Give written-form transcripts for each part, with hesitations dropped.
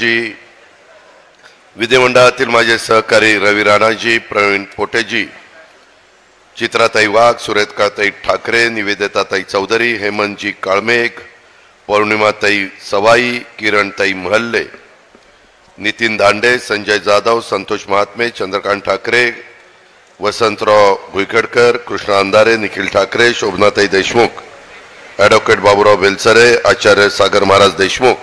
जी, विधिमंडळातील माझे सहकारी रवी राणाजी, प्रवीण पोटेजी, चित्राताई वाघ, सुरेखाताई ठाकरे, निवेदिताताई चौधरी, हेमंतजी काळमेघ, पौर्णिमाताई सवाई, किरणताई महल्ले, नितीन दांडे, संजय जाधव, संतोष महात्मे, चंद्रकांत ठाकरे, वसंतराव भुईकडकर, कृष्णा अंधारे, निखिल ठाकरे, शोभनाताई देशमुख, ॲडव्होकेट बाबूराव बेलसरे, आचार्य सागर महाराज देशमुख,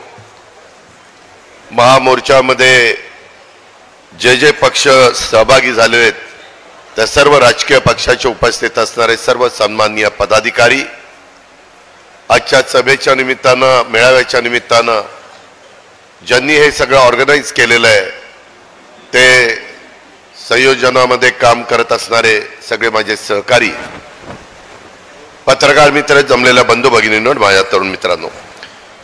महामोर्चामध्ये जे जे पक्ष सहभागी झाले आहेत त्या सर्व राजकीय पक्षाचे उपस्थित असणारे सर्व सन्माननीय पदाधिकारी, आजच्या सभेच्या निमित्तानं, मेळाव्याच्या निमित्तानं ज्यांनी हे सगळं ऑर्गनाइज केलेलं आहे ते संयोजनामध्ये काम करत असणारे सगळे माझे सहकारी, पत्रकार मित्र, जमलेल्या बंधू भगिनींनो, माझ्या तरुण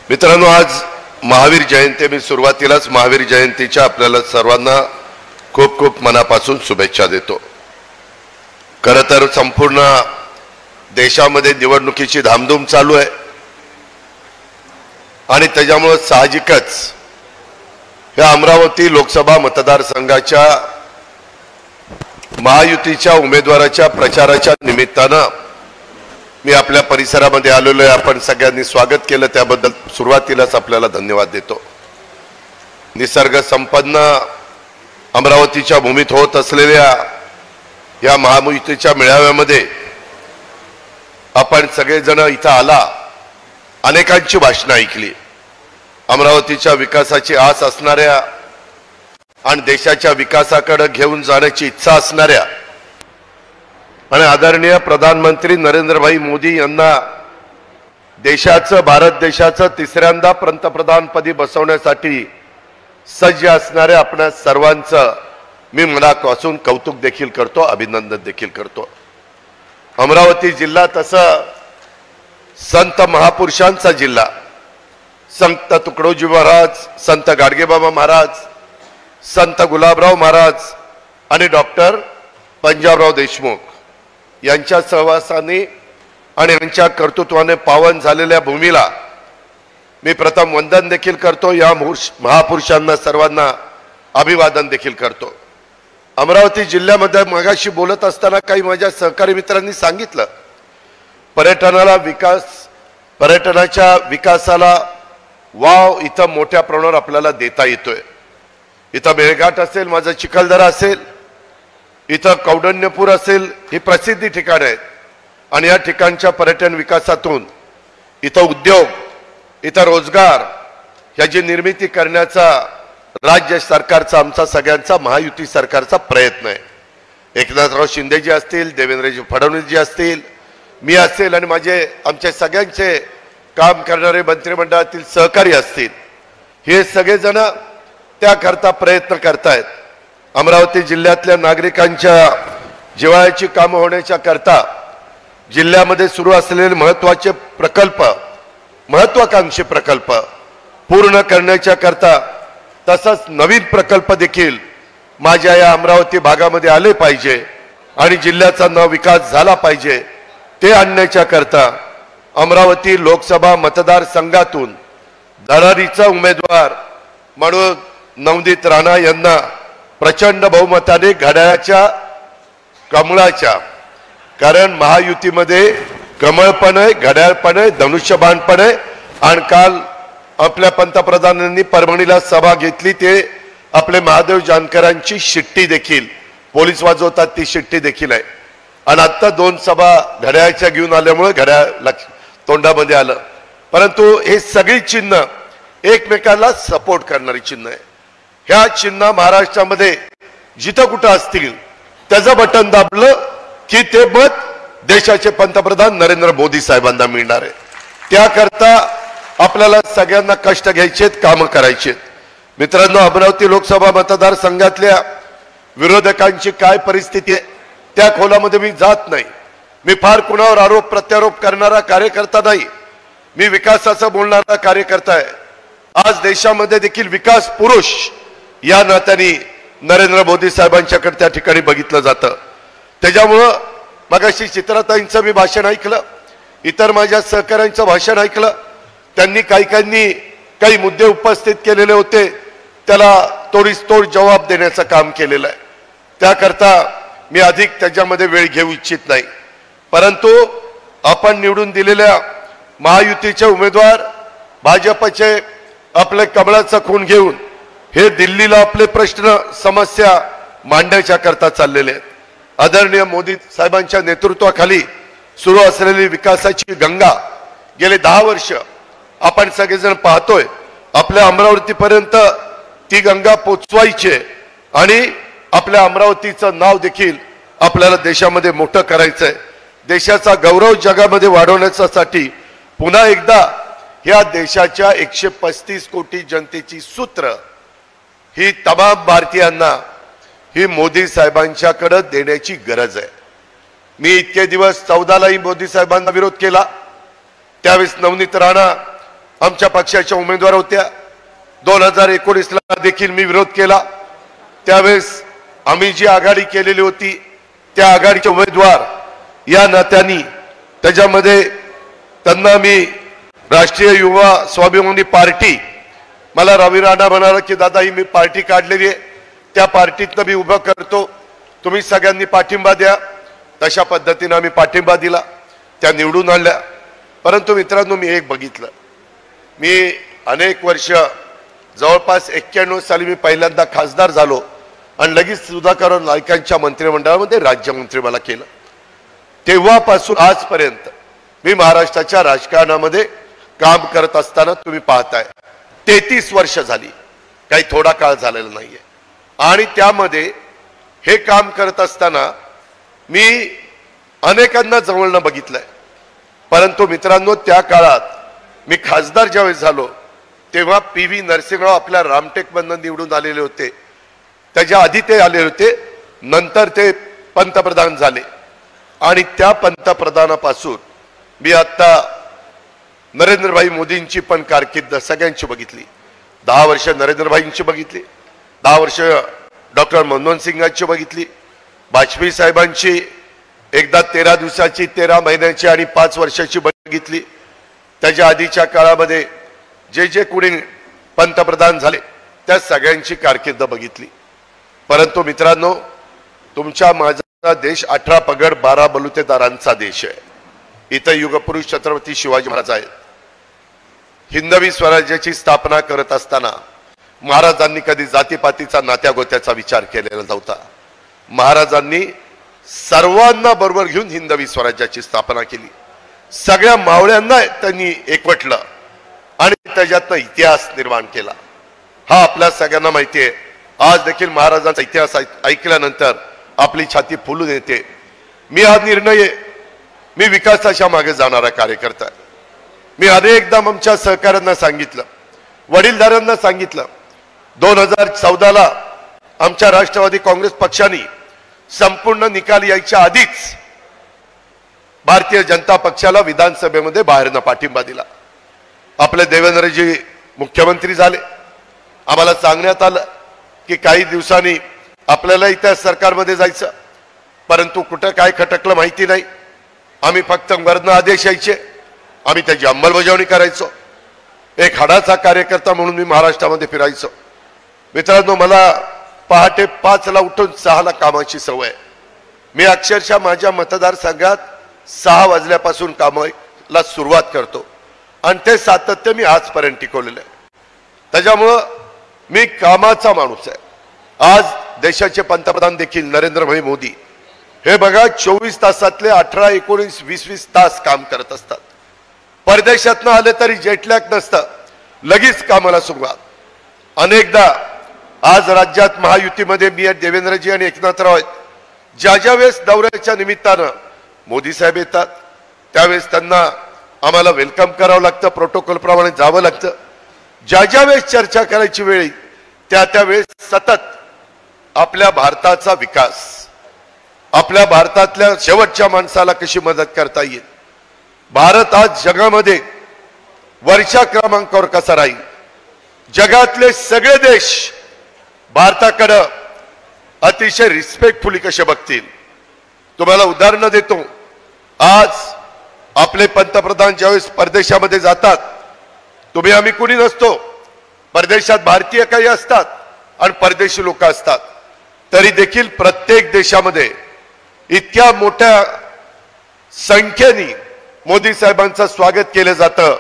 मित्रांनो, आज महावीर जयंती. मी सुरुवातीलाच महावीर जयंतीच्या आपल्याला सर्वांना खूप खूप मनापासून शुभेच्छा देतो. खरं तर संपूर्ण देशामध्ये निवडणुकीची धामधूम चालू आहे आणि त्याच्यामुळे साहजिकच या अमरावती लोकसभा मतदारसंघाच्या महायुतीच्या उमेदवाराच्या प्रचाराच्या निमित्तानं मी आपल्या परिसरामध्ये आलेलो आहे. आपण सगळ्यांनी स्वागत केलं त्याबद्दल सुरुवातीलाच आपल्याला धन्यवाद देतो. निसर्ग संपन्न अमरावतीच्या भूमीत होत असलेल्या या महायुतीच्या मेळाव्यामध्ये आपण सगळेजण इथं आला, अनेकांची भाषणं ऐकली. अमरावतीच्या विकासाची आस असणाऱ्या आणि देशाच्या विकासाकडे घेऊन जाण्याची इच्छा असणाऱ्या आणि आदरणीय प्रधानमंत्री नरेंद्रभाई मोदी यांना देशाचं, भारत देशाचं तिसऱ्यांदा पंतप्रधानपदी बसवण्यासाठी सज्ज असणाऱ्या आपल्या सर्वांचं मी मनापासून कौतुक देखील करतो, अभिनंदन देखील करतो. अमरावती जिल्हा तसं संत महापुरुषांचा जिल्हा, संत तुकडोजी महाराज, संत गाडगेबाबा महाराज, संत गुलाबराव महाराज आणि डॉक्टर पंजाबराव देशमुख यांच्या सहवासाने आणि यांच्या कर्तृत्वाने पावन झालेल्या भूमीला मी प्रथम वंदन देखील करतो. या महापुरुषांना सर्वांना अभिवादन देखील करतो. अमरावती जिल्ह्यामध्ये मगाशी बोलत असताना काही माझ्या सहकारी मित्रांनी सांगितलं, पर्यटनाच्या विकासाला वाव इथं मोठ्या प्रमाणावर आपल्याला देता येतोय. इथं मेळघाट असेल, माझं चिखलदरा असेल, इथं कौंडण्यपूर असेल, ही प्रसिद्धी ठिकाणं आहेत आणि या ठिकाणच्या पर्यटन विकासातून इथं उद्योग, इथं रोजगार याची निर्मिती करण्याचा राज्य सरकारचा, आमचा सगळ्यांचा, महायुती सरकारचा प्रयत्न आहे. एकनाथराव शिंदेजी असतील, देवेंद्रजी फडणवीसजी असतील, मी असेल आणि आमचे सगळ्यांचे काम करणारे मंत्रिमंडळातील सहकारी असतील, हे सगळेजण त्याकरता प्रयत्न करतायत. अमरावती जिल्ह्यातल्या नागरिकांच्या जिव्हाळ्याची कामं होण्याच्या करता जिल्ह्यामध्ये सुरू असलेले महत्त्वाचे प्रकल्प, महत्त्वाकांक्षी प्रकल्प पूर्ण करण्याच्या करता तसंच नवीन प्रकल्प देखील माझ्या या अमरावती भागामध्ये आले पाहिजे आणि जिल्ह्याचा विकास झाला पाहिजे, ते आणण्याच्या करता अमरावती लोकसभा मतदारसंघातून धडाडीचा उमेदवार म्हणून नवनीत राणा यांना प्रचंड बहुमताने घड्याळाच्या, कमळाच्या, कारण महायुतीमध्ये कमळ पण आहे, घड्याळ पण आहे, धनुष्यबाण पण आहे. आणि काल आपल्या पंतप्रधानांनी परभणीला सभा घेतली, ते आपले महादेव जानकरांची शिट्टी देखील पोलीस वाजवतात, ती शिट्टी देखील आहे. आणि आत्ता 2 सभा घड्याळाच्या घेऊन आल्यामुळे घड्याळ तोंडामध्ये आलं. परंतु हे सगळी चिन्ह एकमेकांना सपोर्ट करणारी चिन्ह आहे. ह्या चिन्ह महाराष्ट्रामध्ये जिथं कुठं असतील त्याचं बटन दाबलं की ते मत देशाचे पंतप्रधान नरेंद्र मोदी साहेबांना मिळणार आहे. त्याकरता आपल्याला सगळ्यांना कष्ट घ्यायचेत, कामं करायचेत. मित्रांनो, अमरावती लोकसभा मतदारसंघातल्या विरोधकांची काय परिस्थिती आहे त्या खोलामध्ये मी जात नाही. मी फार कुणावर आरोप प्रत्यारोप करणारा कार्यकर्ता नाही, मी विकासाचं बोलणारा कार्यकर्ता आहे. आज देशामध्ये देखील विकास पुरुष या नात्याने नरेंद्र मोदी साहेबांच्याकडे त्या ठिकाणी बघितलं जातं. त्याच्यामुळं मगाशी चित्राताईंचं मी भाषण ऐकलं, इतर माझ्या सहकाऱ्यांचं भाषण ऐकलं. त्यांनी काही मुद्दे उपस्थित केलेले होते. त्याला तोडीसतोड जबाब देण्याचं काम केलेलं आहे. त्याकरता मी अधिक त्याच्यामध्ये वेळ घेऊ इच्छित नाही. परंतु आपण निवडून दिलेल्या महायुतीचे उमेदवार भाजपचे आपले कमळाचा खून घेऊन हे दिल्लीला आपले प्रश्न समस्या मांडण्याच्या करता चाललेले आहेत. आदरणीय मोदी साहेबांच्या नेतृत्वाखाली सुरू असलेली विकासाची गंगा गेले 10 वर्ष आपण सगळेजण पाहतोय. आपल्या अमरावतीपर्यंत ती गंगा पोचवायची आणि आपल्या अमरावतीचं नाव देखील आपल्याला देशामध्ये मोठं करायचंय. देशाचा गौरव जगामध्ये वाढवण्यासाठी पुन्हा एकदा या देशाच्या 135 कोटी जनतेची सूत्र ही तमाम भारतीयांना ही मोदी साहेबांच्याकडे देण्याची गरज आहे. मी इतके दिवस 14लाही मोदी साहेबांना विरोध केला. त्यावेळेस नवनीत राणा आमच्या पक्षाच्या उमेदवार होत्या. 2019ला देखील मी विरोध केला. त्यावेळेस आम्ही जी आघाडी केलेली होती त्या आघाडीचे उमेदवार या नात्याने त्याच्यामध्ये त्यांना मी राष्ट्रीय युवा स्वाभिमानी पार्टी मला रवी राणा म्हणाला की दादा ही मी पार्टी काढलेली आहे, त्या पार्टीतनं मी उभं करतो, तुम्ही सगळ्यांनी पाठिंबा द्या. तशा पद्धतीने आम्ही पाठिंबा दिला, त्या निवडून आणल्या. परंतु मित्रांनो मी एक बघितलं, मी अनेक वर्ष जवळपास 91 साली मी पहिल्यांदा खासदार झालो आणि लगेच सुधाकर नाईकांच्या मंत्रिमंडळामध्ये राज्यमंत्री मला केलं. तेव्हापासून आजपर्यंत मी महाराष्ट्राच्या राजकारणामध्ये काम करत असताना तुम्ही पाहताय 33 वर्ष झाली, काही थोडा काळ झालेला नाहीये. आणि त्यामध्ये हे काम करत असताना मी अनेकांना जवळनं बघितलंय. परंतु मित्रांनो त्या काळात मी खासदार ज्यावेळेस झालो तेव्हा PV नरसिंहराव आपल्या रामटेकमधून निवडून आलेले होते. त्याच्या आधी ते आले होते, नंतर ते पंतप्रधान झाले. आणि त्या पंतप्रधानापासून मी आता नरेंद्रभाई मोदींची पण कारकीर्द सगळ्यांची बघितली. 10 वर्ष नरेंद्रभाईंची बघितली, 10 वर्ष डॉक्टर मनमोहन सिंगांची बघितली, वाजपेयी साहेबांची एकदा 13 दिवसाची, 13 महिन्याची आणि 5 वर्षाची बघितली. त्याच्या आधीच्या काळामध्ये जे जे कोणी पंतप्रधान झाले त्या सगळ्यांची कारकीर्द बघितली. परंतु मित्रांनो तुमच्या माझा देश 18 पगड 12 बलुतेदारांचा देश आहे. इथं युगपुरुष छत्रपती शिवाजी महाराज आहेत. हिंदवी स्वराज्याची स्थापना करत असताना महाराजांनी कधी जातीपातीचा नात्यागोत्याचा विचार केलेला नव्हता. महाराजांनी सर्वांना बरोबर घेऊन हिंदवी स्वराज्याची स्थापना केली. सगळ्या मावळ्यांना त्यांनी एकवटलं आणि त्याच्यातनं इतिहास निर्माण केला. हा आपल्या सगळ्यांना माहिती आहे. आज देखील महाराजांचा इतिहास ऐकल्यानंतर आपली छाती फुलून येते. मी हा निर्णय, मी विकासाच्या मागे जाणारा कार्यकर्ता आहे. मी अनेकदा आमच्या सहकाऱ्यांना सांगितलं, वडीलधाऱ्यांना सांगितलं, 2014ला आमच्या राष्ट्रवादी काँग्रेस पक्षाने संपूर्ण निकाल यायच्या आधीच भारतीय जनता पक्षाला विधानसभेमध्ये बाहेरनं पाठिंबा दिला. आपले देवेंद्रजी मुख्यमंत्री झाले. आम्हाला सांगण्यात आलं की काही दिवसांनी आपल्याला इथं सरकारमध्ये जायचं, परंतु कुठं काय खटकलं माहिती नाही. आम्ही फक्त वरनं आदेश यायचे, आम्ही त्याची अंमलबजावणी करायचो. एक हाडाचा कार्यकर्ता म्हणून मी महाराष्ट्रामध्ये फिरायचो. मित्रांनो मला पहाटे 5ला उठून 6ला कामाची सवय. मी अक्षरशः माझ्या मतदारसंघात 6 वाजल्यापासून कामाला सुरुवात करतो आणि ते सातत्य मी आजपर्यंत टिकवलेलं आहे. त्याच्यामुळं मी कामाचा माणूस आहे. आज देशाचे पंतप्रधान देखील नरेंद्रभाई मोदी हे बघा 24 तासातले 18, 19, 20 तास काम करत असतात. परदेशातनं आले तरी जेटलॅग नसतं, लगेच कामाला सुरुवात. अनेकदा आज राज्यात महायुतीमध्ये मी देवेंद्रजी आणि एकनाथराव आहेत. ज्या ज्या वेळेस दौऱ्याच्या निमित्तानं मोदी साहेब येतात त्यावेळेस त्यांना आम्हाला वेलकम करावं लागतं, प्रोटोकॉल प्रमाणे जावं लागतं. ज्या ज्या वेळेस चर्चा करायची वेळ त्या त्यावेळेस सतत आपल्या भारताचा विकास, आपल्या भारतातल्या शेवटच्या माणसाला कशी मदत करता येईल, भारत आज जगामध्ये वरच्या क्रमांकावर कसा राहील, जगातले सगळे देश भारताकडे अतिशय रिस्पेक्टफुली कसे बघतील. तुम्हाला उदाहरण देतो. आज आपले पंतप्रधान ज्यावेळेस परदेशामध्ये जातात, तुम्ही आम्ही कुणी नसतो, परदेशात भारतीय काही असतात आणि परदेशी लोक असतात, तरी देखील प्रत्येक देशामध्ये इतक्या मोठ्या संख्येने मोदी साहेबांचं स्वागत केलं जातं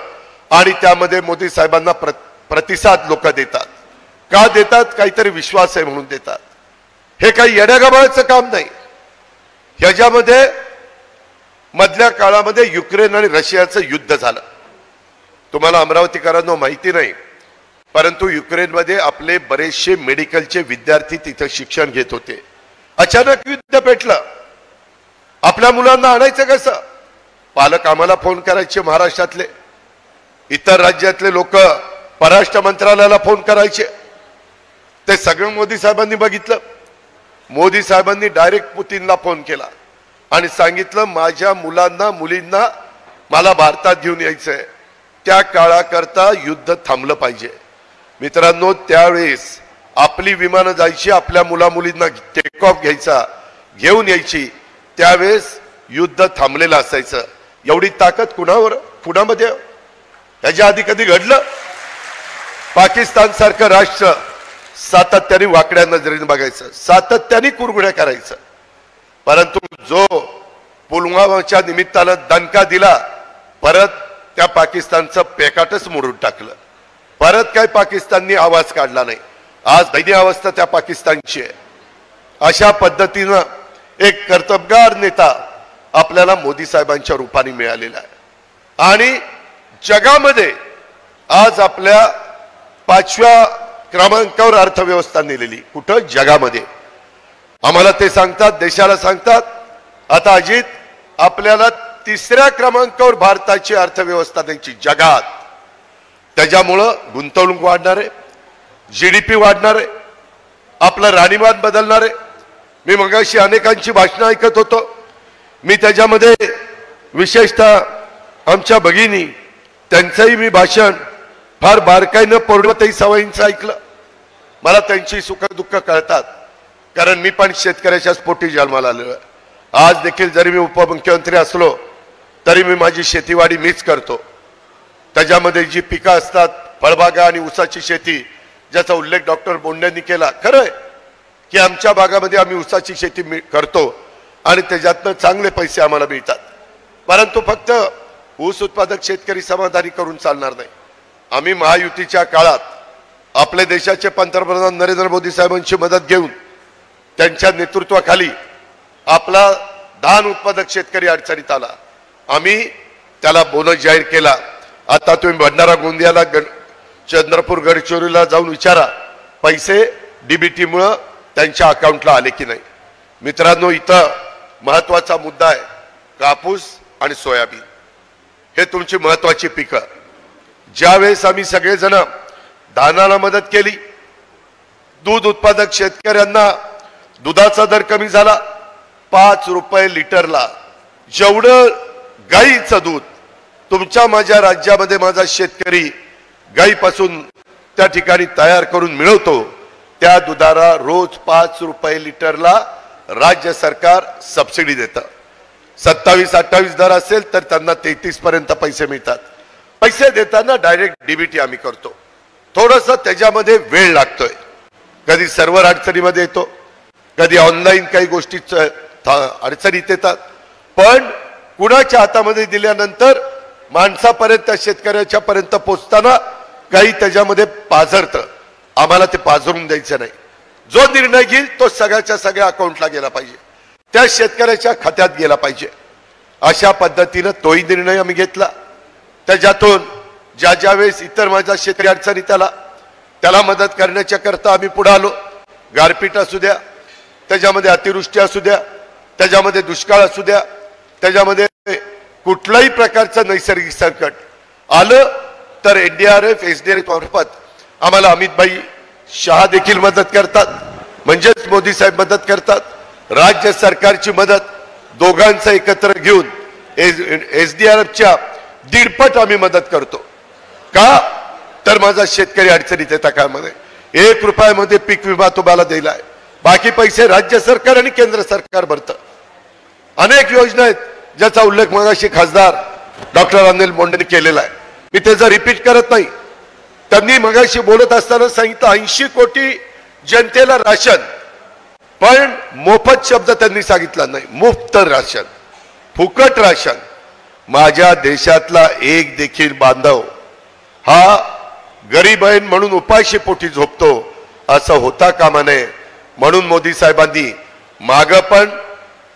आणि त्यामध्ये मोदी साहेबांना प्रतिसाद लोक देतात. का देतात? काहीतरी विश्वास आहे म्हणून देतात. हे काही येड्यागबाळाचं काम नाही. ह्याच्यामध्ये मधल्या काळामध्ये युक्रेन आणि रशियाचं युद्ध झालं. तुम्हाला अमरावतीकरांना माहिती नाही, परंतु युक्रेनमध्ये आपले बरेचसे मेडिकलचे विद्यार्थी तिथे शिक्षण घेत होते. अचानक युद्ध पेटलं. आपल्या मुलांना आणायचं कसं? पालक आम्हाला फोन करायचे, महाराष्ट्रातले इतर राज्यातले लोक परराष्ट्र मंत्रालयाला फोन करायचे. ते सगळं मोदी साहेबांनी बघितलं. मोदी साहेबांनी डायरेक्ट पुतीनला फोन केला आणि सांगितलं माझ्या मुलांना मुलींना मला भारतात घेऊन यायचंय. त्या काळाकरता युद्ध थांबलं पाहिजे. मित्रांनो, त्यावेळेस आपली विमानं जायची, आपल्या मुला मुलींना टेक ऑफ घ्यायचा, घेऊन यायची. त्यावेळेस युद्ध थांबलेलं असायचं. एवढी ताकद कुणामध्ये? याच्या आधी कधी घडलं? पाकिस्तान सारखं राष्ट्र सातत्याने वाकड्या नजरेने बघायचं, सातत्याने कुरघुड्या करायचं. परंतु जो पुलवामाच्या निमित्तानं दणका दिला, परत त्या पाकिस्तानचं पेकाटच मोडून टाकलं. परत काय पाकिस्ताननी आवाज काढला नाही. आज दैन्य अवस्था त्या पाकिस्तानची आहे. अशा पद्धतीनं एक कर्तबगार नेता आपल्याला मोदी साहेबांच्या रूपाने मिळालेला आहे. आणि जगामध्ये आज आपल्या 5व्या क्रमांकावर अर्थव्यवस्था नेलेली. कुठं? जगामध्ये. आम्हाला ते सांगतात, देशाला सांगतात, आता अजित आपल्याला 3ऱ्या क्रमांकावर भारताची अर्थव्यवस्था द्यायची जगात. त्याच्यामुळं गुंतवणूक वाढणार आहे, GDP वाढणार आहे, आपलं राहणीमान बदलणार आहे. मी मगाशी अनेकांची भाषणं ऐकत होतो. मी त्याच्यामध्ये विशेषतः आमच्या भगिनी त्यांचंही मी भाषण फार बारकाईनं पौर्णिमाताई सवाईंचं ऐकलं. मला त्यांची सुख दुःख कळतात, कारण मी पण शेतकऱ्याच्याच पोटी जन्माला आलेलो आहे. आज देखील जरी मी उपमुख्यमंत्री असलो तरी मी माझी शेतीवाडी मीच करतो. त्याच्यामध्ये जी पिकं असतात, फळबागा आणि ऊसाची शेती, ज्याचा उल्लेख डॉक्टर बोंडेंनी केला. खरं आहे की आमच्या भागामध्ये आम्ही ऊसाची शेती करतो आणि त्याच्यातनं चांगले पैसे आम्हाला मिळतात. परंतु फक्त ऊस उत्पादक शेतकरी समाधानी करून चालणार नाही. आम्ही महायुतीच्या काळात आपल्या देशाचे पंतप्रधान नरेंद्र मोदी साहेबांची मदत घेऊन त्यांच्या नेतृत्वाखाली आपला धान उत्पादक शेतकरी अडचणीत आला. आम्ही त्याला बोनस जाहीर केला. आता तुम्ही भंडारा गोंदियाला चंद्रपूर गडचिरोलीला जाऊन विचारा, पैसे DBT मुळे त्यांच्या अकाउंटला आले की नाही. मित्रांनो, इथं महत्वाचा मुद्दा आहे कापूस आणि सोयाबीन. हे तुमची महत्वाची पिकं. ज्यावेळेस आम्ही सगळेजण धानाला मदत केली, दूध उत्पादक शेतकऱ्यांना दुधाचा दर कमी झाला 5 रुपये लिटरला. जेवढं गाईचं दूध तुमच्या माझ्या राज्यामध्ये माझा शेतकरी गाईपासून त्या ठिकाणी तयार करून मिळवतो, त्या दुधाला रोज 5 रुपये लिटरला राज्य सरकार सबसिडी देतं. 27-28 दर असेल तर त्यांना 33 पर्यंत पैसे मिळतात. पैसे देताना डायरेक्ट DBT आम्ही करतो. थोडस त्याच्यामध्ये वेळ लागतोय. कधी सर्व्हर अडचणीमध्ये येतो, कधी ऑनलाईन काही गोष्टी अडचणीत येतात. पण कुणाच्या हातामध्ये दिल्यानंतर माणसापर्यंत, शेतकऱ्याच्या पर्यंत पोहोचताना काही त्याच्यामध्ये पाझरतं. आम्हाला ते पाझरून द्यायचं नाही. जो निर्णय घेईल तो सगळ्याच्या सगळ्या अकाउंटला गेला पाहिजे, त्या शेतकऱ्याच्या खात्यात गेला पाहिजे. अशा पद्धतीनं तोही निर्णय आम्ही घेतला. त्याच्यातून ज्या वेळेस इतर माझा शेतकरी अडचणी त्याला मदत करण्याच्या करता आम्ही पुढे आलो. गारपीट असू द्या, त्याच्यामध्ये अतिवृष्टी असू द्या, त्याच्यामध्ये दुष्काळ असू द्या, त्याच्यामध्ये कुठल्याही प्रकारचं नैसर्गिक संकट आलं तर NDRF SDRF मार्फत आम्हाला अमितभाई शहा देखील मदत करतात, म्हणजेच मोदी साहेब मदत करतात. राज्य सरकारची मदत दोघांचं एकत्र घेऊन SDRFच्या 1.5 आम्ही मदत करतो. का तर माझा शेतकरी अडचणीत येता काळामध्ये 1 रुपयामध्ये पीक विमा तुम्हाला दिला आहे. बाकी पैसे राज्य सरकार आणि केंद्र सरकार भरतं. अनेक योजना आहेत ज्याचा उल्लेख मगाशी खासदार डॉक्टर अनिल बोंडेंनी केलेला आहे. मी त्याचा रिपीट करत नाही. त्यांनी मगाशी बोलत असताना सांगितलं 80 कोटी जनतेला राशन, पण मोफत शब्द त्यांनी सांगितला नाही, मुफ्त राशन, फुकट राशन. माझ्या देशातला एक देखील बांधव हा गरीब आहे म्हणून उपाशी पोटी झोपतो असं होता कामा नये. म्हणून मोदी साहेबांनी माग पण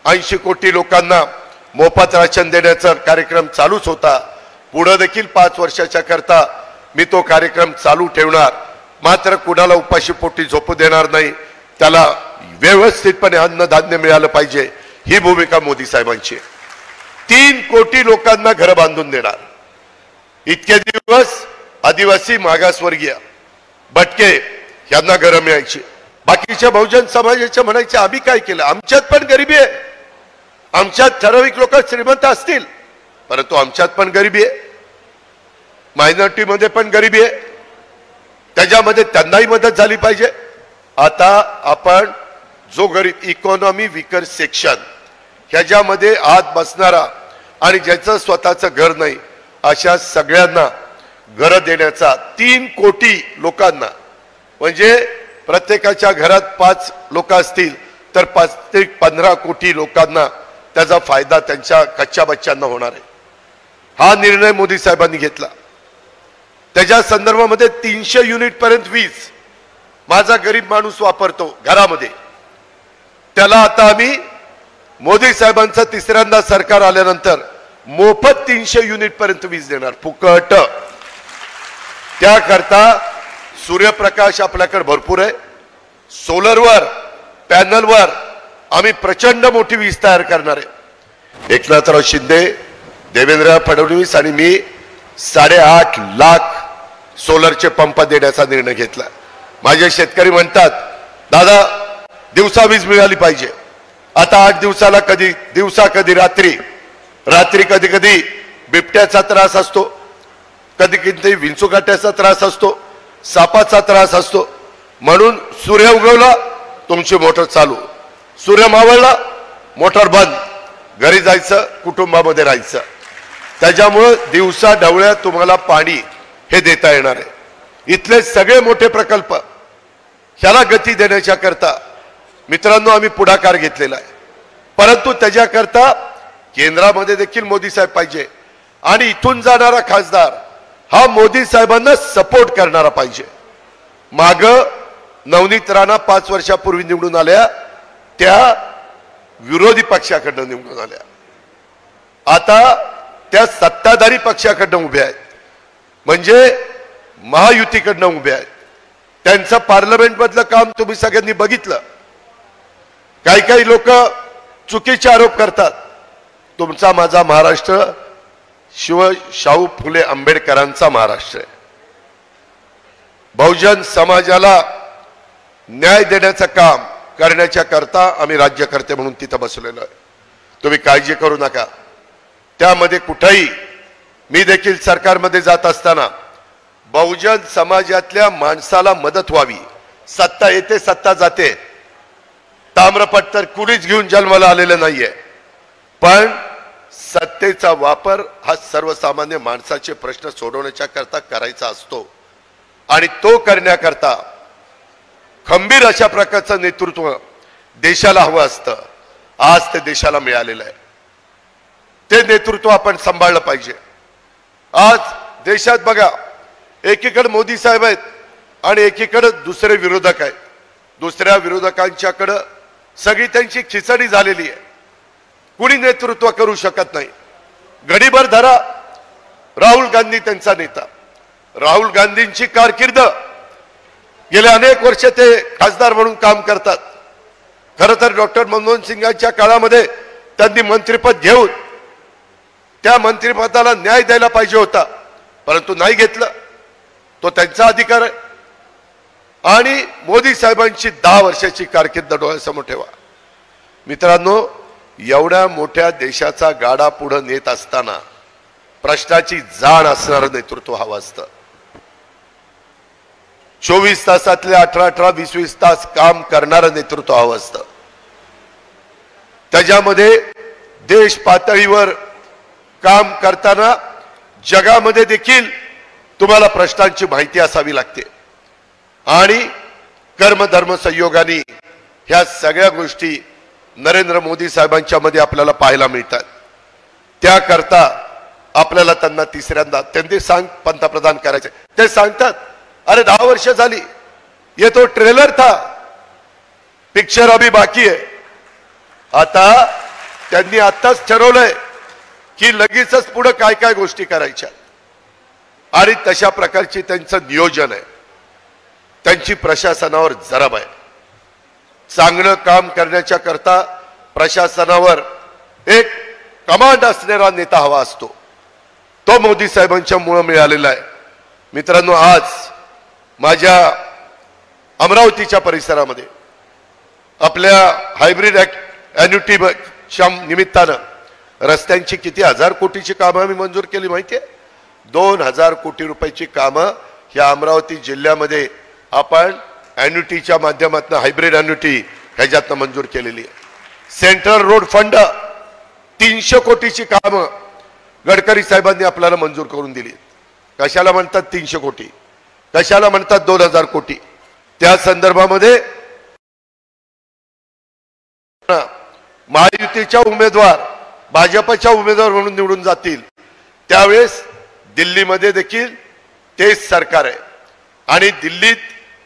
80 कोटी लोकांना मोफत राशन देण्याचा कार्यक्रम चालूच होता. पुढे देखील 5 वर्षाच्या करता मी तो कार्यक्रम चालू ठेवणार. मात्र कुणाला उपाशी पोटी झोपू देणार नाही. त्याला व्यवस्थितपणे अन्नधान्य मिळालं पाहिजे, ही भूमिका मोदी साहेबांची. 3 कोटी लोकांना घर बांधून देणार. इतके दिवस आदिवासी, मागासवर्गीय, भटके यांना घरं मिळायची. बाकीच्या बहुजन समाजाच्या म्हणायचे आम्ही काय केलं, आमच्यात पण गरिबी आहे, आमच्यात ठराविक लोक श्रीमंत असतील परंतु आमच्यात पण गरिबी आहे, मायनॉरिटी मध्ये पण गरिबी आहे, त्याच्यामध्ये त्यांनाही मदत झाली पाहिजे. आता आपण जो गरीब इकॉनॉमी वीकर सेक्शन ह्याच्यामध्ये आत बसणारा आणि ज्याचं स्वतःचं घर नाही अशा सगळ्यांना घर देण्याचा 3 कोटी लोकांना, म्हणजे प्रत्येकाच्या घरात 5 लोक असतील तर 5 ते 15 कोटी लोकांना त्याचा फायदा त्यांच्या कच्च्या बच्चांना होणार आहे. हा निर्णय मोदी साहेबांनी घेतला. त्याच्या संदर्भामध्ये 300 युनिट पर्यंत वीज माझा गरीब माणूस वापरतो घरामध्ये, त्याला आता आम्ही मोदी साहेबांचं तिसऱ्यांदा सरकार आल्यानंतर मोफत 300 युनिट पर्यंत वीज देणार, फुकट. त्याकरता सूर्यप्रकाश आपल्याकडे भरपूर आहे. सोलरवर, पॅनलवर आम्ही प्रचंड मोठी वीज तयार करणार आहे. एकनाथराव शिंदे, देवेंद्र फडणवीस आणि मी 8.5 लाख सोलरचे पंप देण्याचा निर्णय घेतला. माझे शेतकरी म्हणतात दादा दिवसा वीज मिळाली पाहिजे. आता 8 दिवसाला कधी दिवसा कधी रात्री, रात्री कधी कधी बिबट्याचा त्रास असतो, कधी कधी विंचुकाट्याचा त्रास असतो, सापाचा त्रास असतो. म्हणून सूर्य उगवला तुमची मोटर चालू, सूर्य मावळला मोटर बंद, घरी जायचं, कुटुंबामध्ये राहायचं. त्याच्यामुळे दिवसा ढवळ्यात तुम्हाला पाणी हे देता येणार आहे. इथले सगळे मोठे प्रकल्प ह्याला गती देण्याच्या करता मित्रांनो आम्ही पुढाकार घेतलेला आहे. परंतु त्याच्याकरता केंद्रामध्ये देखील मोदी साहेब पाहिजे आणि इथून जाणारा खासदार हा मोदी साहेबांना सपोर्ट करणारा पाहिजे. माग नवनीत राणा 5 वर्षापूर्वी निवडून आल्या, त्या विरोधी पक्षाकडनं निवडून आल्या, आता त्या सत्ताधारी पक्षाकडनं उभ्या आहेत, म्हणजे महायुतीकडनं उभ्या आहेत. त्यांचं पार्लमेंट मधलं काम तुम्ही सगळ्यांनी बघितलं. काही काही लोक चुकीचे आरोप करतात. तुमचा माझा महाराष्ट्र शाहू फुले आंबेडकरांचा महाराष्ट्र आहे. बहुजन समाजाला न्याय देण्याचं काम करण्याच्या करता आम्ही राज्यकर्ते म्हणून तिथं बसलेलो आहे. तुम्ही काळजी करू नका. त्यामध्ये कुठेही मी देखील सरकारमध्ये जात असताना बहुजन समाजातल्या माणसाला मदत व्हावी. सत्ता येते सत्ता जाते, ताम्रपट तर कुणीच घेऊन जन्माला आलेलं नाहीये, पण सत्तेचा वापर हा सर्वसामान्य माणसाचे प्रश्न सोडवण्याच्या करता करायचा असतो आणि तो करण्याकरता खंबीर अशा प्रकारचं नेतृत्व देशाला हवं असतं. आज ते देशाला मिळालेलं आहे. ते नेतृत्व आपण सांभाळलं पाहिजे. आज देशात बघा, एकीकडे मोदी साहेब आहेत आणि एकीकडे दुसरे विरोधक आहेत. दुसऱ्या विरोधकांच्याकडे सगळी त्यांची खिचडी झालेली आहे. कुणी नेतृत्व करू शकत नाही. घडीभर धरा, राहुल गांधी त्यांचा नेता. राहुल गांधींची कारकीर्द गेले अनेक वर्ष ते खासदार म्हणून काम करतात. खरं तर डॉक्टर मनमोहन सिंगांच्या काळामध्ये त्यांनी मंत्रिपद घेऊन त्या मंत्रिपदाला न्याय द्यायला पाहिजे होता, परंतु नाही घेतलं. तो त्यांचा अधिकार आहे. आणि मोदी साहेबांची 10 वर्षाची कारकीर्द डोळ्यासमोर ठेवा. मित्रांनो, एवढ्या मोठ्या देशाचा गाडा पुढे नेत असताना प्रश्नाची जाण असणारं नेतृत्व हवं असतं. 24 तासातले 18-18, 20-20 तास काम करणारं नेतृत्व हवं असतं. त्याच्यामध्ये देश पातळीवर काम करताना जगामध्ये देखील तुम्हाला प्रश्नांची माहिती असावी लागते आणि कर्मधर्म संयोगाने ह्या सगळ्या गोष्टी नरेंद्र मोदी साहेबांच्या मध्ये आपल्याला पाहायला मिळतात। त्याकरता आपल्याला त्यांना तिसऱ्यांदा त्यांनी पंतप्रधान करायचे ते सांगतात, अरे 10 वर्ष झाली, ये तो ट्रेलर था, पिक्चर अभी बाकी है। आता त्यांनी आत्ताच ठरवलंय की लगेचच पुढे काय काय गोष्टी करायच्या आणि तशा प्रकारची त्यांचं नियोजन आहे, त्यांची प्रशासनावर जरब आहे। चांगलं काम करण्याच्या करता प्रशासनावर एक कमांड असणारा नेता हवा असतो, तो मोदी साहेबांच्या मुळे मिळालेला आहे। मित्रांनो, आज माझ्या अमरावतीच्या परिसरामध्ये आपल्या हायब्रिड ॲन्युटीच्या निमित्तानं रस्त्यांची किती 1000 कोटीची कामं आम्ही मंजूर केली माहितीये। 2000 कोटी रुपयाची कामं ह्या अमरावती जिल्ह्यामध्ये आपण ॲन्युटीच्या माध्यमातून हायब्रिड ॲन्युटी ह्याच्यातनं मंजूर केलेली आहे। सेंट्रल रोड फंड 300 कोटीची कामं गडकरी साहेबांनी आपल्याला मंजूर करून दिली। कशाला म्हणतात 300 कोटी, कशाला म्हणतात 2000 कोटी? त्या संदर्भामध्ये महायुतीच्या उमेदवार भाजपच्या उमेदवार म्हणून निवडून जातील त्यावेळेस दिल्लीमध्ये देखील तेच सरकार आहे आणि दिल्लीत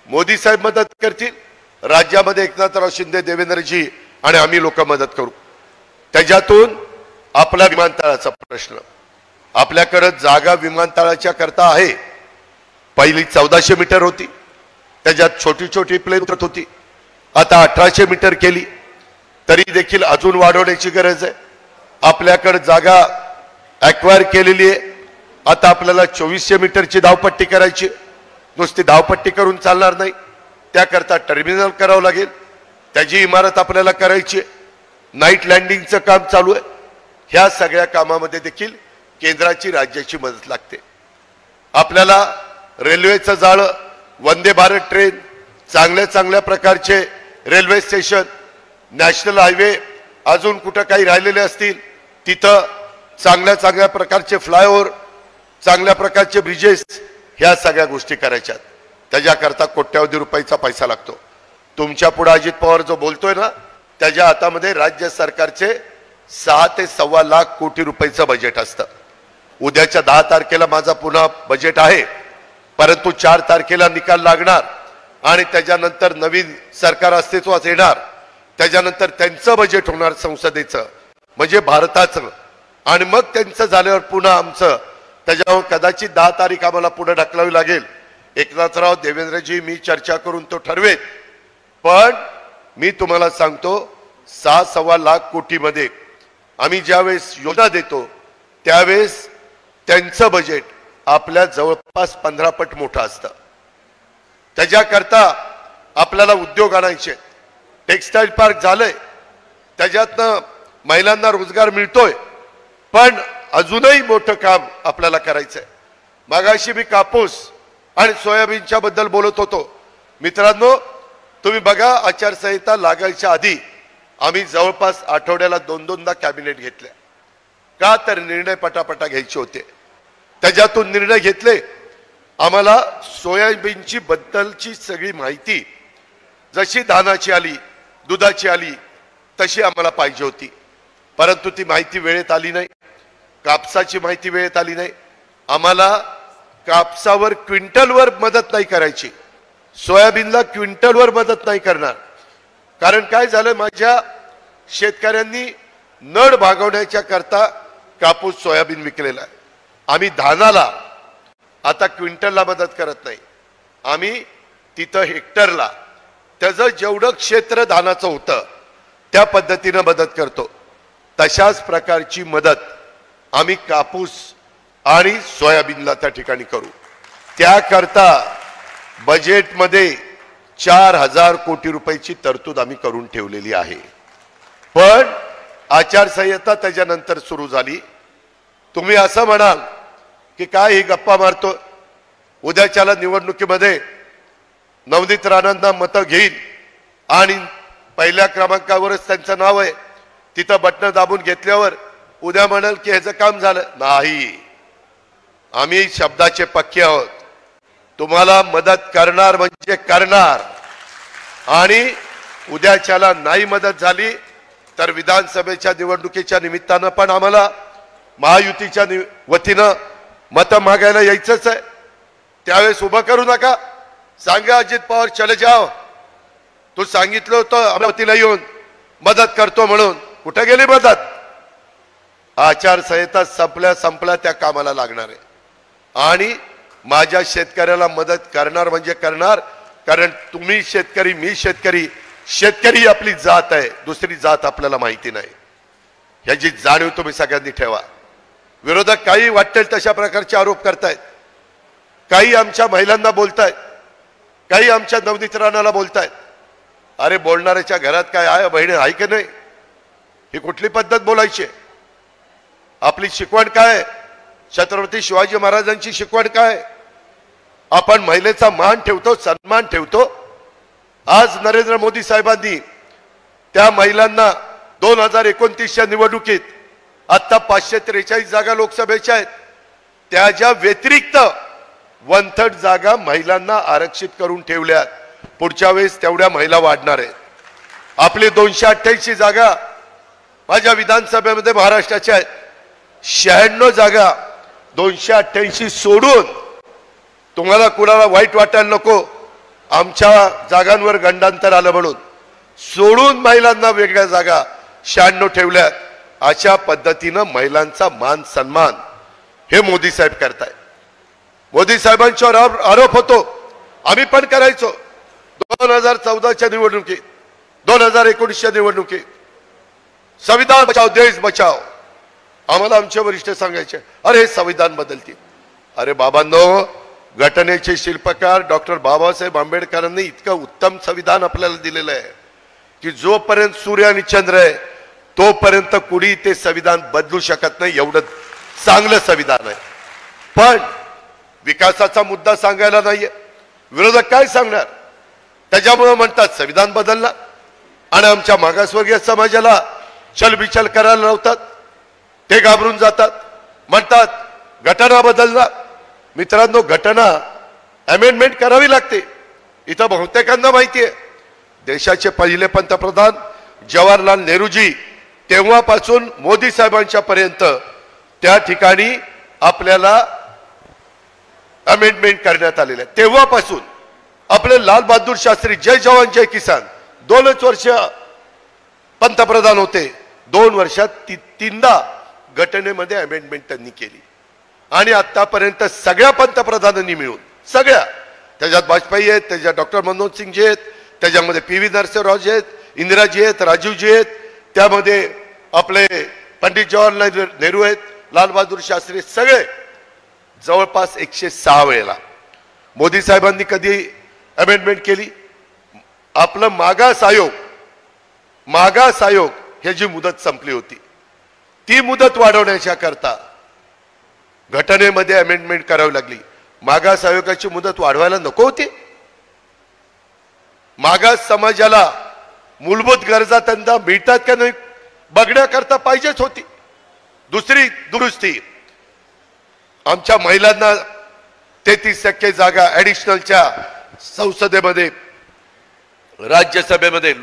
मोदी साहेब मदत करतील, राज्यामध्ये एकनाथराव शिंदे, देवेंद्रजी आणि आम्ही लोक मदत करू। त्याच्यातून आपला विमानतळाचा प्रश्न, आपल्याकडे जागा विमानतळाच्या करता आहे। पहिली 1400 मीटर होती, त्याच्यात छोटी छोटी प्लेन उतरत होती, आता 1800 मीटर केली, तरी देखील अजून वाढवण्याची गरज आहे। आपल्याकडे जागा ॲक्वायर केलेली आहे, आता आपल्याला 2400 मीटरची धावपट्टी करायची। नुसती धावपट्टी करून चालणार नाही, त्याकरता टर्मिनल करावं लागेल, त्याची इमारत आपल्याला करायची। नाईट लँडिंगचं काम चालू आहे। ह्या सगळ्या कामामध्ये देखील केंद्राची राज्याची मदत लागते। आपल्याला रेल्वेचं जाळं, वंदे भारत ट्रेन, चांगल्या चांगल्या प्रकारचे रेल्वे स्टेशन, नॅशनल हायवे अजून कुठं काही राहिलेले असतील तिथं चांगल्या चांगल्या प्रकारचे फ्लायओव्हर, चांगल्या प्रकारचे ब्रिजेस, ह्या सगळ्या गोष्टी करायच्यात। त्याच्याकरता कोट्यावधी रुपयाचा पैसा लागतो। तुमच्या पुढे अजित पवार जो बोलतोय ना, त्याच्या हातामध्ये राज्य सरकारचे 6 ते 1.25 लाख कोटी रुपयाचं बजेट असतं। उद्याच्या 10 तारखेला माझा पुन्हा बजेट आहे, परंतु 4 तारखेला निकाल लागणार आणि त्याच्यानंतर नवीन सरकार अस्तित्वात येणार, त्याच्यानंतर त्यांचं बजेट होणार संसदेचं, म्हणजे भारताचं, आणि मग त्यांचं झाल्यावर पुन्हा आमचं। त्याच्यावर कदाचित 10 तारीख आम्हाला पुढे ढकलावी लागेल। एकनाथराव, देवेंद्रजी, मी चर्चा करून तो ठरवेल, पण मी तुम्हाला सांगतो 6-1.25 लाख कोटीमध्ये आम्ही ज्यावेळेस योजना देतो त्यावेळेस त्यांचं बजेट आपल्या जवळपास 15 पट मोठं असतं। त्याच्याकरता आपल्याला उद्योग आणायचे, टेक्सटाईल पार्क झालंय, त्याच्यातनं महिलांना रोजगार मिळतोय, पण अजूनही मोठं काम आपल्याला करायचंय। मागाशी मी कापूस आणि सोयाबीनच्या बद्दल बोलत होतो। मित्रांनो, तुम्ही बघा, आचारसंहिता लागायच्या आधी आम्ही जवळपास आठवड्याला 2-2दा कॅबिनेट घेतल्या, का तर निर्णय पटापटा घ्यायचे होते। त्याच्यातून निर्णय घेतले। आम्हाला सोयाबीनची बद्दलची सगळी माहिती जशी धानाची आली, दुधाची आली, तशी आम्हाला पाहिजे होती, परंतु ती माहिती वेळेत आली नाही। कापसाची माहिती वेळेत आली नाही। आम्हाला कापसावर क्विंटलवर मदत नाही करायची, सोयाबीनला क्विंटलवर मदत नाही करणार, कारण काय झालं, माझ्या शेतकऱ्यांनी नड भागवण्याच्या करता कापूस, सोयाबीन विकलेला आहे। आम्ही धानाला आता क्विंटलला मदत करत नाही, आम्ही तिथं हेक्टरला, त्याचं जेवढं क्षेत्र धानाचं होतं त्या पद्धतीनं मदत करतो। तशाच प्रकारची मदत आम्ही कापूस आणि सोयाबीनला त्या ठिकाणी करू। त्याकरता बजेटमध्ये 4000 कोटी रुपयाची तरतूद आम्ही करून ठेवलेली आहे। पण आचारसंहिता त्याच्यानंतर सुरू झाली। तुम्ही असं म्हणाल की काय ही गप्पा मारतो, उद्याच्याला निवडणुकीमध्ये नवनीत राणांना मतं घेईल आणि पहिल्या क्रमांकावरच त्यांचं नाव आहे, तिथं बटन दाबून घेतल्यावर उद्या म्हणाल की ह्याचं काम झालं नाही। आम्ही शब्दाचे पक्के आहोत. तुम्हाला मदत करणार म्हणजे करणार. आणि उद्याच्याला नाही मदत झाली तर विधानसभेच्या निवडणुकीच्या निमित्तानं पण आम्हाला महायुतीच्या वतीनं मत मागायला यायचंच आहे. त्यावेळेस उभं करू नका. सांगा अजित पवार चले जाओ. तू सांगितलं होतं अमरावतीला येऊन मदत करतो म्हणून. कुठे गेली मदत? आचारसंहिता संपल्या त्या कामाला लागणार आहे. आणि माझ्या शेतकऱ्याला मदत करणार म्हणजे करणार. कारण तुम्ही शेतकरी, मी शेतकरी. शेतकरी आपली जात आहे, दुसरी जात आपल्याला माहिती नाही. ह्याची जाणीव तुम्ही सगळ्यांनी ठेवा. विरोधक काही वाटेल तशा प्रकारचे आरोप करतायत. काही आमच्या महिलांना बोलतायत, काही आमच्या नवनीत राणाला बोलतायत. अरे बोलणाऱ्याच्या घरात काय आहे बहिणी आहे की नाही? ही कुठली पद्धत बोलायची? आपली शिकवण काय? छत्रपती शिवाजी महाराजांची शिकवण काय? आपण महिलेचा मान ठेवतो, सन्मान ठेवतो. आज नरेंद्र मोदी साहेबांनी त्या महिलांना 2029च्या निवडणुकीत आता 543 जागा लोकसभेच्या आहेत, त्याच्या व्यतिरिक्त 1/3 जागा महिलांना आरक्षित करून ठेवल्यात. पुढच्या वेळेस तेवढ्या महिला वाढणार आहेत. आपली 288 जागा माझ्या विधानसभेमध्ये महाराष्ट्राच्या आहेत. 96 जागा 288 सोडून, तुम्हाला कुणाला वाईट वाटायला नको आमच्या जागांवर गंडांतर आलं म्हणून, सोडून महिलांना वेगळ्या जागा 96 ठेवल्यात. अशा पद्धतीनं महिलांचा मान सन्मान हे मोदी साहेब करतायत. मोदी साहेबांच्यावर आरोप होतो, आम्ही पण करायचो. 2014च्या निवडणुकीत, 2019च्या निवडणुकीत संविधान बचाओ देश बचाओ. आम्हाला आमचे वरिष्ठ सांगायचे अरे संविधान बदलतील. अरे बाबांनो, घटनेचे शिल्पकार डॉक्टर बाबासाहेब आंबेडकरांनी इतकं उत्तम संविधान आपल्याला दिलेलं आहे की जोपर्यंत सूर्य आणि चंद्र आहे तोपर्यंत कुणी ते संविधान बदलू शकत नाही. एवढं चांगलं संविधान आहे. पण विकासाचा मुद्दा सांगायला नाहीये. विरोधक काय सांगणार? त्याच्यामुळे म्हणतात संविधान बदलला आणि आमच्या मागासवर्गीय समाजाला चलबिचल करायला लावतात. ते घाबरून जातात, म्हणतात घटना बदलला. मित्रांनो, घटना अमेंडमेंट करावी लागते. इथं बहुतेकांना माहिती आहे, देशाचे पहिले पंतप्रधान जवाहरलाल नेहरूजी तेव्हापासून मोदी साहेबांच्या पर्यंत त्या ठिकाणी आपल्याला अमेंडमेंट करण्यात आलेलं आहे. तेव्हापासून आपले लाल बहादूर शास्त्री जय जवान जय किसान 2च वर्ष पंतप्रधान होते. 2 वर्षात तीनदा घटनेमध्ये अमेंडमेंट त्यांनी केली. आणि आतापर्यंत सगळ्या पंतप्रधानांनी मिळून, सगळ्या, त्याच्यात वाजपेयी आहेत, त्याच्यात डॉक्टर मनमोहन सिंगजी आहेत, त्याच्यामध्ये PV नरसिंहरावजी आहेत, इंदिराजी आहेत, राजीवजी आहेत, त्यामध्ये आपले पंडित जवाहरलाल नेहरू आहेत, लाल बहादूर शास्त्री, सगळे जवळपास 106 वेळेला. मोदी साहेबांनी कधी अमेंडमेंट केली? आपलं मागास आयोग ह्याची मुदत संपली होती. ती मुदत वाढवण्याच्या करता घटनेमध्ये अमेंडमेंट करावी लागली. मागास आयोगाची मुदत वाढवायला नको होती? मागास समाजाला मूलभूत गरजा त्यांना मिळतात का नाही बघण्याकरता पाहिजेच होती. दुसरी दुरुस्ती, आमच्या महिलांना 33% जागा ऍडिशनलच्या संसदेमध्ये, राज्यसभेमध्ये,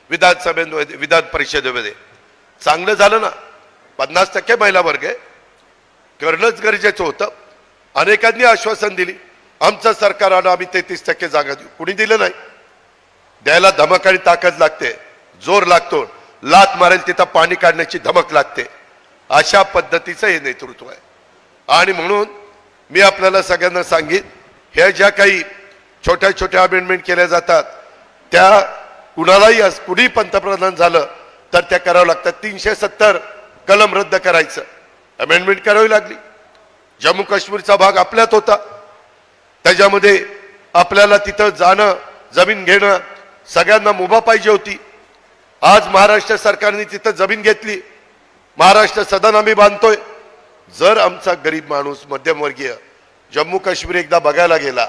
विधानसभेमध्ये, विधान परिषदेमध्ये. चांगलं झालं ना. 50% महिला वर्ग आहे, करणंच गरजेचं होतं. अनेकांनी आश्वासन दिली आमचं सरकार आलं आम्ही 33% जागा देऊ. कुणी दिलं नाही. द्यायला धमक आणि ताकद लागते, जोर लागतो. लात मारेल तिथं पाणी काढण्याची धमक लागते. अशा पद्धतीचं हे नेतृत्व आहे. आणि म्हणून मी आपल्याला सगळ्यांना सांगित, ह्या ज्या काही छोट्या छोट्या अमेंडमेंट केल्या जातात त्या कुणालाही कुणी पंतप्रधान झालं तर त्या करावं लागतात. 370 कलम रद्द करायचं, अमेंडमेंट करावी लागली. जम्मू काश्मीरचा भाग आपल्यात होता, त्याच्यामध्ये आपल्याला तिथं जाणं, जमीन घेणं सगळ्यांना मुभा पाहिजे होती. आज महाराष्ट्र सरकारने तिथं जमीन घेतली. महाराष्ट्र सदन आम्ही बांधतोय. जर आमचा गरीब माणूस मध्यमवर्गीय जम्मू काश्मीर एकदा बघायला गेला,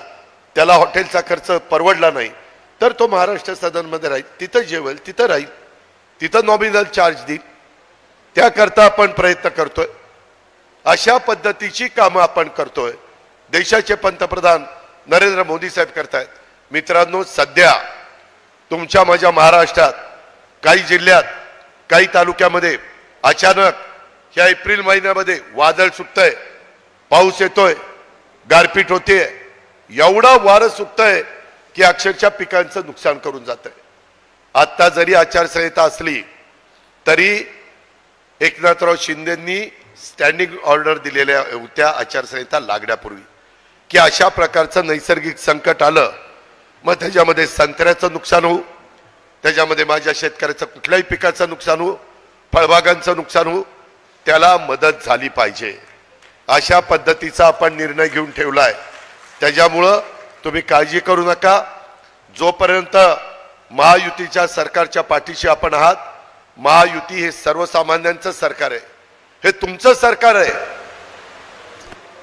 त्याला हॉटेलचा खर्च परवडला नाही, तर तो महाराष्ट्र सदनमध्ये राहील, तिथं जेवेल, तिथं राहील, तिथं नॉमिनल चार्ज देईल. त्याकरता आपण प्रयत्न करतोय. अशा पद्धतीची कामं आपण करतोय. देशाचे पंतप्रधान नरेंद्र मोदी साहेब करतायत. मित्रांनो, सध्या तुमच्या माझ्या महाराष्ट्रात काही जिल्ह्यात काही तालुक्यामध्ये अचानक या एप्रिल महिन्यामध्ये वादळ सुटतंय, पाऊस येतोय, गारपीट होते, एवढा वारं सुटतंय की अक्षरशः पिकांचं नुकसान करून जातंय. आता जरी आचारसंहिता असली तरी एकनाथराव शिंदेंनी स्टँडिंग ऑर्डर दिलेल्या होत्या आचारसंहिता लागण्यापूर्वी की अशा प्रकारचं नैसर्गिक संकट आलं मग त्याच्यामध्ये संत्र्याचं नुकसान होऊ, त्याच्यामध्ये माझ्या शेतकऱ्याचं कुठल्याही पिकाचं नुकसान होऊ, फळबागांचं नुकसान होऊ, त्याला मदत झाली पाहिजे. अशा पद्धतीचा आपण निर्णय घेऊन ठेवलाय. त्याच्यामुळं तुम्ही काळजी करू नका. जोपर्यंत महायुतीच्या सरकारच्या पाठीशी आपण आहात, महायुती हे सर्वसामान्यांचं सरकार आहे, हे तुमचं सरकार आहे.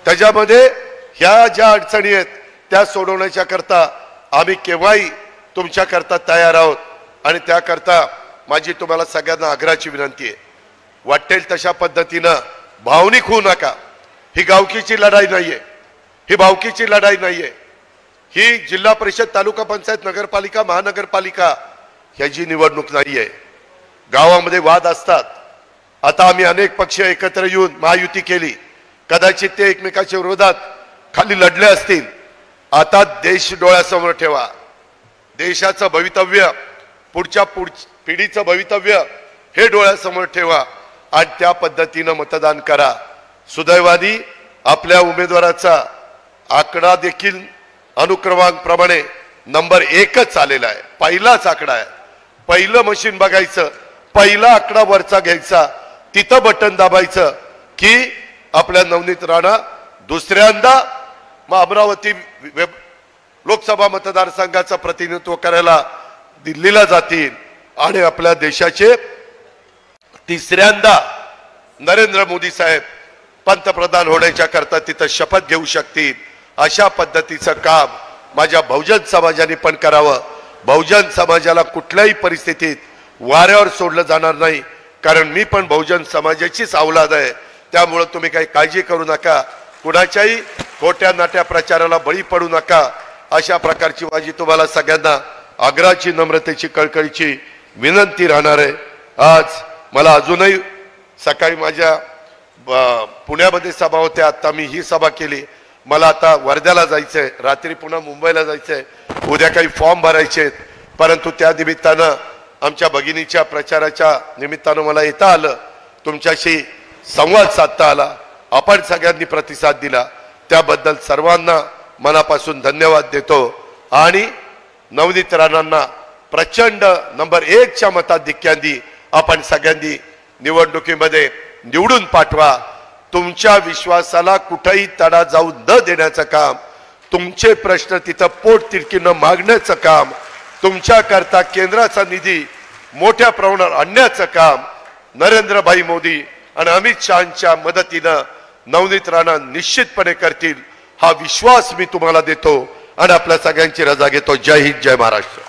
त्याच्यामध्ये ह्या ज्या अडचणी आहेत त्या सोडवण्याच्या करता आम्ही केव्हाही तुमच्या करता तयार आहोत. आणि त्याकरता माझी तुम्हाला सगळ्यांना आग्रहाची विनंती आहे, वाटेल तशा पद्धतीनं भावनिक होऊ नका. ही गावकीची लढाई नाहीये, ही भावकीची लढाई नाहीये. ही जिल्हा परिषद, तालुका पंचायत, नगरपालिका, महानगरपालिका ह्याची निवडणूक नाहीये. गावामध्ये वाद असतात. आता आम्ही अनेक पक्ष एकत्र येऊन महायुती केली, कदाचित ते एकमेकाच्या विरोधात खाली लढले असतील. आता देश डोळ्यासमोर ठेवा. देशाचं भवितव्य, पुढच्या पिढीचं भवितव्य हे डोळ्यासमोर ठेवा आणि त्या पद्धतीनं मतदान करा. सुदैवाने आपल्या उमेदवाराचा आकडा देखील अनुक्रमांप्रमाणे नंबर 1च आलेला आहे. पहिलाच आकडा आहे. पहिलं मशीन बघायचं, पहिला आकडा वरचा घ्यायचा, तिथं बटन दाबायचं की आपल्या नवनीत राणा दुसऱ्यांदा अमरावती लोकसभा मतदारसंघाचं प्रतिनिधित्व करायला दिल्लीला जातील आणि आपल्या देशाचे तिसऱ्यांदा नरेंद्र मोदी साहेब पंतप्रधान होण्याच्या करता तिथं शपथ घेऊ शकतील. अशा पद्धतीचं काम माझ्या बहुजन समाजाने पण करावं. बहुजन समाजाला कुठल्याही परिस्थितीत वाऱ्यावर सोडलं जाणार नाही, कारण मी पण बहुजन समाजाचीच औलाद आहे. त्यामुळे तुम्ही काही काळजी करू नका, कुणाच्याही खोट्या नाट्या प्रचाराला बळी पडू नका. अशा प्रकारची माझी तुम्हाला सगळ्यांना आग्रहाची, नम्रतेची, कळकळीची विनंती राहणार आहे. आज मला अजूनही सकाळी माझ्या पुण्यामध्ये सभा होत्या, आता मी ही सभा केली. मला आता वर्ध्याला जायचंय, रात्री पुन्हा मुंबईला जायचंय, उद्या काही फॉर्म भरायचे आहेत. परंतु त्या निमित्तानं आमच्या भगिनीच्या प्रचाराच्या निमित्तानं मला येता आलं, तुमच्याशी संवाद साधता आला, आपण सगळ्यांनी प्रतिसाद दिला, त्याबद्दल सर्वांना मनापासून धन्यवाद देतो. आणि नवनीत राणांना प्रचंड नंबर 1च्या मताधिक्यांनी आपण सगळ्यांनी निवडणुकीमध्ये निवडून पाठवा. तुमच्या विश्वासाला कुठेही तडा जाऊ न देण्याचं काम, तुमचे प्रश्न तिथं पोट तिडकीनं मागण्याचं काम, तुमच्या करता केंद्राचा निधी मोठ्या प्रमाणावर आणण्याचं काम नरेंद्रभाई मोदी आणि अमित शहांच्या मदतीनं नवनीत राणा निश्चितपणे करतील. हा विश्वास मी तुम्हाला देतो आणि आपल्या सगळ्यांची रजा घेतो. जय हिंद, जय महाराष्ट्र.